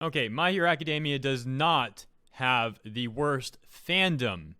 Okay, My Hero Academia does not have the worst fandom.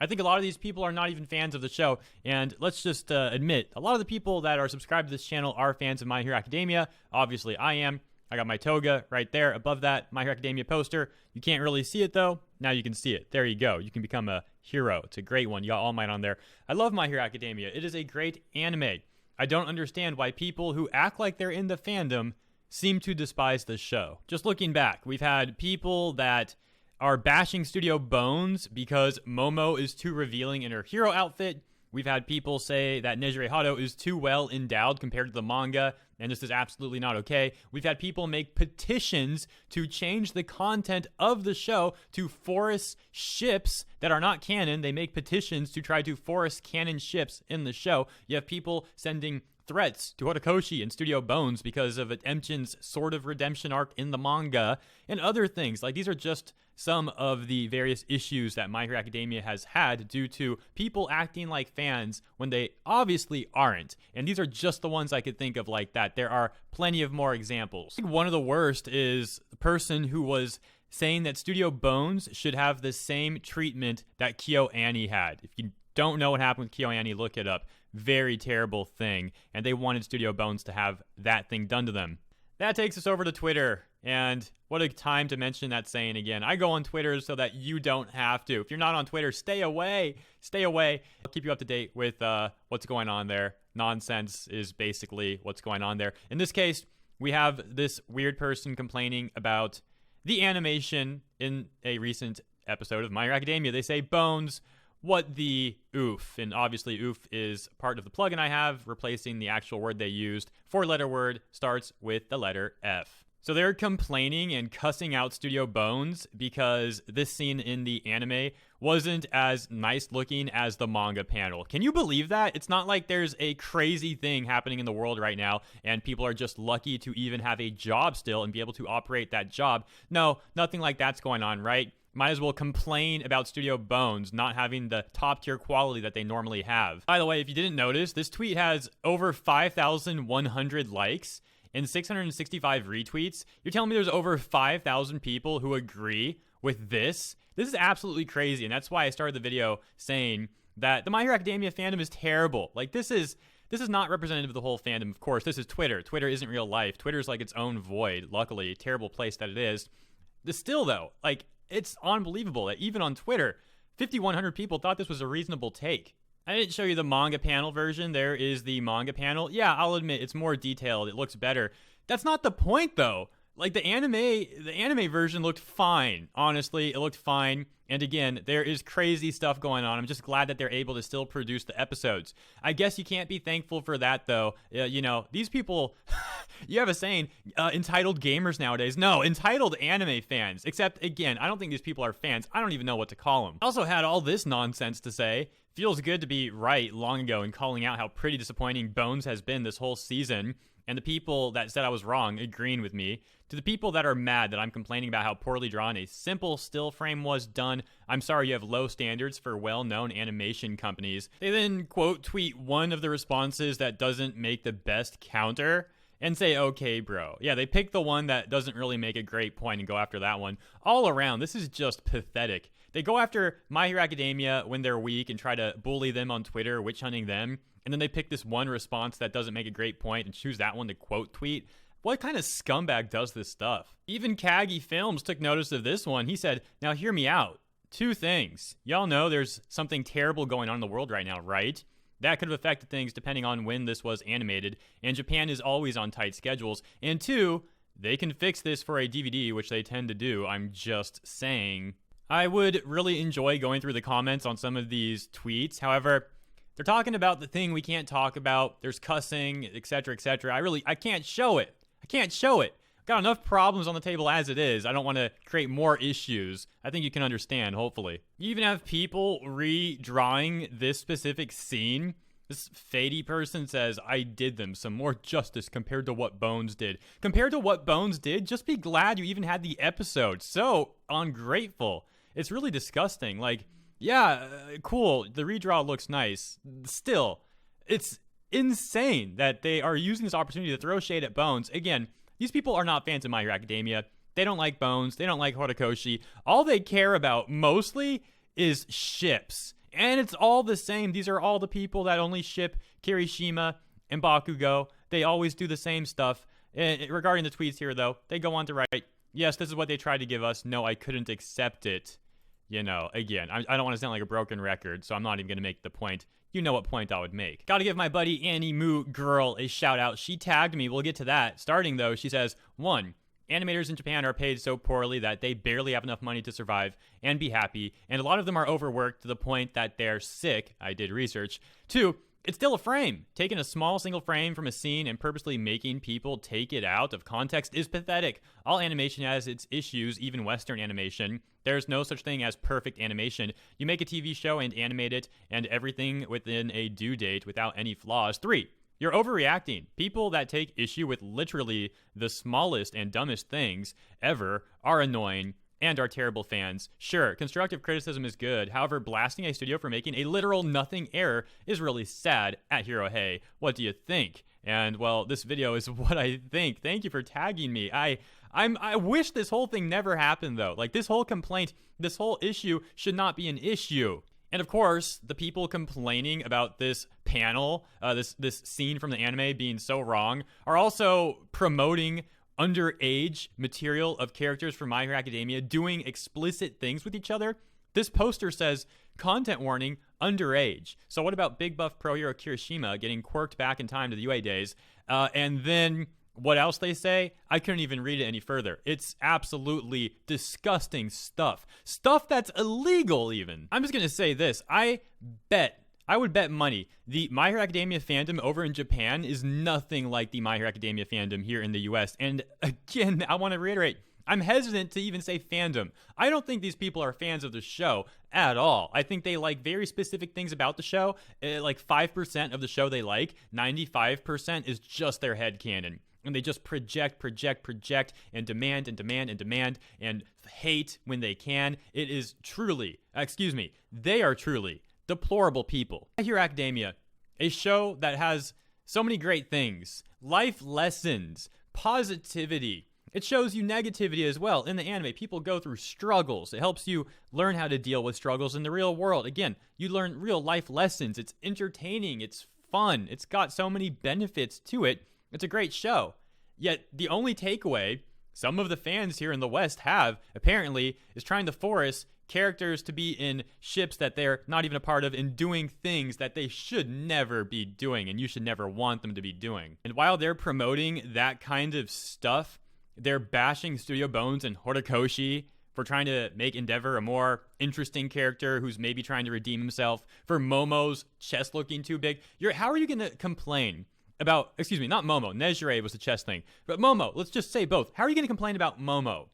I think a lot of these people are not even fans of the show, and let's just admit, a lot of the people that are subscribed to this channel are fans of My Hero Academia. Obviously, I am. I got my toga right there above that My Hero Academia poster. You can't really see it, though. Now you can see it. There you go. You can become a hero. It's a great one. You got All Might on there. I love My Hero Academia. It is a great anime. I don't understand why people who act like they're in the fandom seem to despise the show. Just looking back, we've had people that are bashing Studio Bones because Momo is too revealing in her hero outfit. We've had people say that Nejire Hato is too well endowed compared to the manga, and this is absolutely not okay. We've had people make petitions to change the content of the show to force ships that are not canon. They make petitions to try to force canon ships in the show. You have people sending threats to Horikoshi and Studio Bones because of Emchin's sort of redemption arc in the manga and other things. Like, these are just some of the various issues that My Hero Academia has had due to people acting like fans when they obviously aren't. And these are just the ones I could think of like that. There are plenty of more examples. I think one of the worst is the person who was saying that Studio Bones should have the same treatment that Kyo Annie had. If you don't know what happened with Kyo Annie, look it up. Very terrible thing. And they wanted Studio Bones to have that thing done to them. That takes us over to Twitter. And what a time to mention that saying again. I go on Twitter so that you don't have to. If you're not on Twitter, stay away. Stay away. I'll keep you up to date with what's going on there. Nonsense is basically what's going on there. In this case, we have this weird person complaining about the animation in a recent episode of My Hero Academia. They say, Bones, what the oof? And obviously oof is part of the plugin I have, replacing the actual word they used. Four-letter word starts with the letter F. So they're complaining and cussing out Studio Bones because this scene in the anime wasn't as nice looking as the manga panel. Can you believe that? It's not like there's a crazy thing happening in the world right now and people are just lucky to even have a job still and be able to operate that job. No, nothing like that's going on, right? Might as well complain about Studio Bones not having the top tier quality that they normally have. By the way, if you didn't notice, this tweet has over 5,100 likes and 665 retweets. You're telling me there's over 5,000 people who agree with this? This is absolutely crazy, and that's why I started the video saying that the My Hero Academia fandom is terrible. Like, this is not representative of the whole fandom, of course. This is Twitter. Twitter isn't real life. Twitter is like its own void, luckily. A terrible place that it is. Still, though, like, it's unbelievable that even on Twitter, 5,100 people thought this was a reasonable take. I didn't show you the manga panel version. There is the manga panel. Yeah, I'll admit, it's more detailed. It looks better. That's not the point, though. Like, the anime version looked fine. Honestly, it looked fine. And again, there is crazy stuff going on. I'm just glad that they're able to still produce the episodes. I guess you can't be thankful for that, though. You know, these people, you have a saying, entitled gamers nowadays. No, entitled anime fans. Except, again, I don't think these people are fans. I don't even know what to call them. I also had all this nonsense to say. Feels good to be right long ago and calling out how pretty disappointing Bones has been this whole season. And the people that said I was wrong agreeing with me. To the people that are mad that I'm complaining about how poorly drawn a simple still frame was done, I'm sorry you have low standards for well-known animation companies. They then quote tweet one of the responses that doesn't make the best counter and say, okay, bro. Yeah, they pick the one that doesn't really make a great point and go after that one. All around, this is just pathetic. They go after My Hero Academia when they're weak and try to bully them on Twitter, witch hunting them. And then they pick this one response that doesn't make a great point and choose that one to quote tweet. What kind of scumbag does this stuff? Even Kagi Films took notice of this one. He said, now hear me out. Two things. Y'all know there's something terrible going on in the world right now, right? That could have affected things depending on when this was animated. And Japan is always on tight schedules. And two, they can fix this for a DVD, which they tend to do. I'm just saying. I would really enjoy going through the comments on some of these tweets. However, they're talking about the thing we can't talk about. There's cussing, etc., etc. I can't show it. I can't show it. Got enough problems on the table as it is. I don't want to create more issues. I think you can understand, hopefully. You even have people redrawing this specific scene. This Fady person says, I did them some more justice compared to what Bones did. Compared to what Bones did, just be glad you even had the episode. So ungrateful. It's really disgusting. Like, yeah, cool. The redraw looks nice. Still, it's insane that they are using this opportunity to throw shade at Bones. Again, these people are not fans of My Hero Academia. They don't like Bones. They don't like Horikoshi. All they care about mostly is ships. And it's all the same. These are all the people that only ship Kirishima and Bakugo. They always do the same stuff. Regarding the tweets here, though, they go on to write, yes, this is what they tried to give us. No, I couldn't accept it. You know, again, I don't want to sound like a broken record, so I'm not even going to make the point. You know what point I would make. Gotta give my buddy Annie Moo Girl a shout out. She tagged me. We'll get to that. Starting, though, she says, 1, animators in Japan are paid so poorly that they barely have enough money to survive and be happy, and a lot of them are overworked to the point that they're sick. I did research. 2, it's still a frame. Taking a small single frame from a scene and purposely making people take it out of context is pathetic. All animation has its issues, even Western animation. There's no such thing as perfect animation. You make a TV show and animate it, and everything within a due date without any flaws. 3, you're overreacting. People that take issue with literally the smallest and dumbest things ever are annoying and are terrible fans. Sure, constructive criticism is good. However, blasting a studio for making a literal nothing error is really sad. At Hero Hey, what do you think? And, well, this video is what I think. Thank you for tagging me. I wish this whole thing never happened, though. Like, this whole complaint, this whole issue should not be an issue. And, of course, the people complaining about this panel, this scene from the anime being so wrong, are also promoting underage material of characters from My Hero Academia doing explicit things with each other. This poster says, content warning, underage. So what about Big Buff Pro Hero Kirishima getting quirked back in time to the UA days? And then what else they say? I couldn't even read it any further. It's absolutely disgusting stuff. Stuff that's illegal even. I'm just going to say this. I would bet money the My Hero Academia fandom over in Japan is nothing like the My Hero Academia fandom here in the US. And again, I want to reiterate, I'm hesitant to even say fandom. I don't think these people are fans of the show at all. I think they like very specific things about the show. Like 5% of the show they like, 95% is just their headcanon. And they just project, and demand, and hate when they can. It is truly, they are truly deplorable people. My Hero Academia, a show that has so many great things, life lessons, positivity. It shows you negativity as well. In the anime, people go through struggles. It helps you learn how to deal with struggles in the real world. Again, you learn real life lessons. It's entertaining. It's fun. It's got so many benefits to it. It's a great show. Yet the only takeaway some of the fans here in the West have, apparently, is trying to force characters to be in ships that they're not even a part of and doing things that they should never be doing and you should never want them to be doing. And while they're promoting that kind of stuff, they're bashing Studio Bones and Horikoshi for trying to make Endeavor a more interesting character who's maybe trying to redeem himself, for Momo's chest looking too big. How are you going to complain about, not Momo, Nejire was the chest thing, but Momo, let's just say both. How are you going to complain about Momo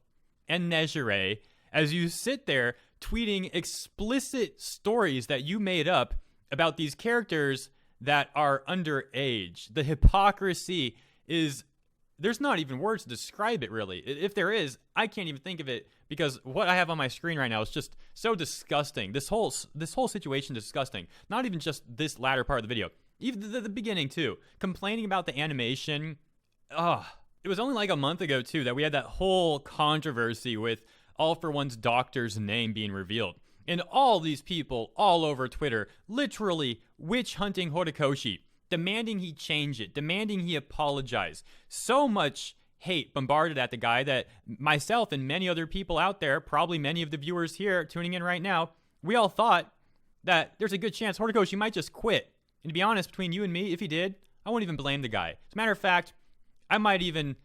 and Nejire as you sit there tweeting explicit stories that you made up about these characters that are underage? The hypocrisy is, there's not even words to describe it, really. If there is, I can't even think of it, because what I have on my screen right now is just so disgusting. This whole situation is disgusting. Not even just this latter part of the video. Even the beginning, too. Complaining about the animation. It was only like a month ago, too, that we had that whole controversy with All For One's doctor's name being revealed. And all these people all over Twitter literally witch hunting Horikoshi, demanding he change it, demanding he apologize. So much hate bombarded at the guy that myself and many other people out there, probably many of the viewers here tuning in right now, we all thought that there's a good chance Horikoshi might just quit. And to be honest, between you and me, if he did, I won't even blame the guy. As a matter of fact, I might even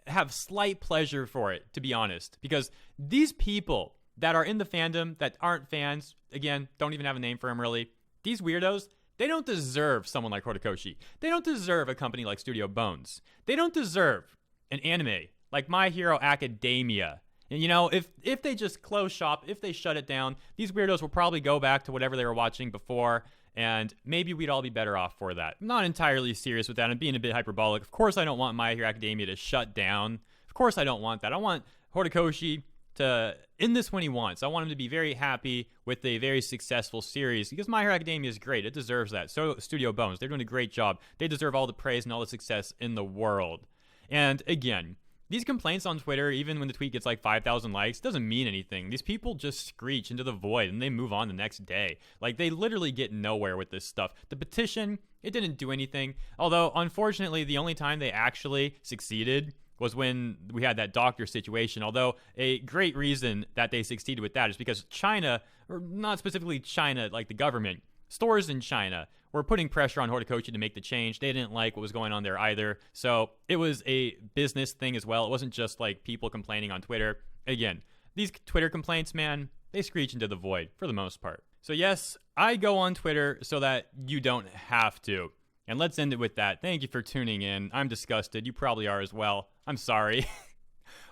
have slight pleasure for it, to be honest. Because these people that are in the fandom that aren't fans, again, don't even have a name for them really, these weirdos, they don't deserve someone like Horikoshi. They don't deserve a company like Studio Bones. They don't deserve an anime like My Hero Academia. And you know, if they just close shop, if they shut it down, these weirdos will probably go back to whatever they were watching before, and maybe we'd all be better off for that. I'm not entirely serious with that. I'm being a bit hyperbolic. Of course I don't want My Hero Academia to shut down. Of course I don't want that. I want Horikoshi to end this when he wants. I want him to be very happy with a very successful series, because My Hero Academia is great. It deserves that. So Studio Bones, they're doing a great job. They deserve all the praise and all the success in the world. And again, these complaints on Twitter, even when the tweet gets like 5,000 likes, doesn't mean anything. These people just screech into the void and they move on the next day. Like, they literally get nowhere with this stuff. The petition, it didn't do anything. Although, unfortunately, the only time they actually succeeded was when we had that doctor situation. Although a great reason that they succeeded with that is because China, or not specifically China, like the government, stores in China were putting pressure on Horticulture to make the change. They didn't like what was going on there either. So it was a business thing as well. It wasn't just like people complaining on Twitter. Again, these Twitter complaints, man, they screech into the void for the most part. So yes, I go on Twitter so that you don't have to. And let's end it with that. Thank you for tuning in. I'm disgusted. You probably are as well. I'm sorry.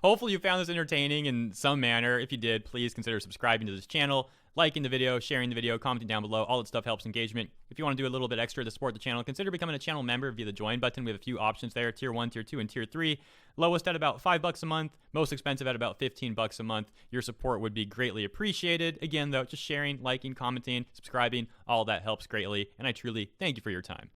Hopefully you found this entertaining in some manner. If you did, please consider subscribing to this channel, liking the video, sharing the video, commenting down below. All that stuff helps engagement. If you want to do a little bit extra to support the channel, consider becoming a channel member via the join button. We have a few options there, tier 1, tier 2, and tier 3. Lowest at about $5 a month, most expensive at about $15 a month. Your support would be greatly appreciated. Again, though, just sharing, liking, commenting, subscribing, all that helps greatly, and I truly thank you for your time.